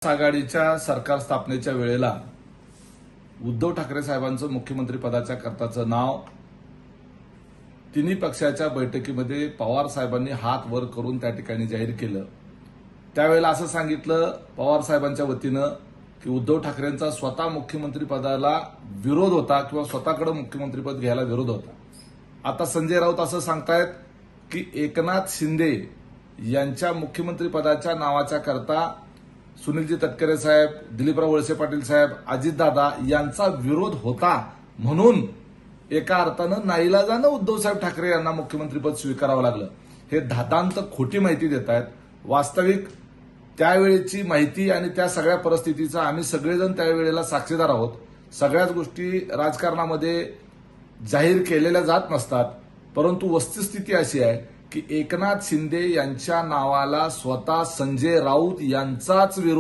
आघाडीच्या सरकार स्थापनेच्या वेळेला उद्धव ठाकरे साहेबांचं मुख्यमंत्री पदाच्या करताचं नाव तिन्ही पक्षाच्या बैठकीमध्ये पवार साहेबांनी हात वर करून त्या ठिकाणी जाहीर केलं। त्यावेळेला असं सांगितलं पवार साहेबांच्या वतीनं की उद्धव ठाकरेंचा स्वतः मुख्यमंत्री पदाला विरोध होता किंवा स्वतःकडे मुख्यमंत्रीपद घ्यायला विरोध होता। आता संजय राऊत असं सांगतायत की एकनाथ शिंदे यांच्या मुख्यमंत्री पदाच्या नावाच्या करता सुनीलजी तटकरे साहेब, दिलीपराव वळसे पाटील साहेब, अजितदादा यांचा विरोध होता म्हणून एका अर्थानं नाईलाजानं उद्धव साहेब ठाकरे यांना मुख्यमंत्रीपद स्वीकारावं लागलं। हे धातांत खोटी माहिती देत आहेत। वास्तविक त्यावेळेची माहिती आणि त्या सगळ्या परिस्थितीचा आम्ही सगळेजण त्यावेळेला साक्षीदार आहोत। सगळ्याच गोष्टी राजकारणामध्ये जाहीर केलेल्या जात नसतात, परंतु वस्तुस्थिती अशी आहे की एकनाथ शिंदे यांच्या नावाला स्वतः संजय राऊत यांचाच विरोध